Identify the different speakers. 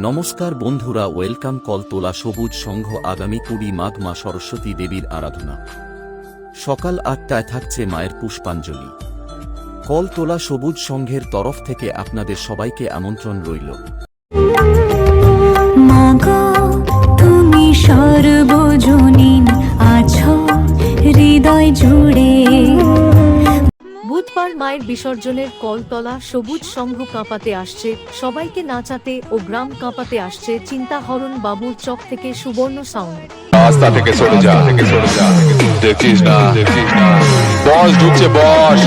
Speaker 1: নমস্কার বন্ধুরা, ওয়েলকাম কলতলা সবুজ সংঘ। আগামী 20 মাঘ মা সরস্বতী দেবীর আরাধনা। সকাল 8টায় থাকছে মায়ের পুষ্পাঞ্জলি। কলতলা সবুজ সংঘের তরফ থেকে আপনাদের সবাইকে আমন্ত্রণ রইল।
Speaker 2: মাগো তুমি সর্বজনীন আছো হৃদয় জুড়ে।
Speaker 3: বুধবার মায়ের বিসর্জনের কলতলা সবুজ সংঘ কাঁপাতে আসছে, সবাইকে নাচাতে ও গ্রাম কাঁপাতে আসছে চিন্তাহরণ বাবুর চক থেকে সুবর্ণ সাউন্ড।
Speaker 4: রাস্তা থেকে সরে যা, দেখিস না বস ঢুকছে বস।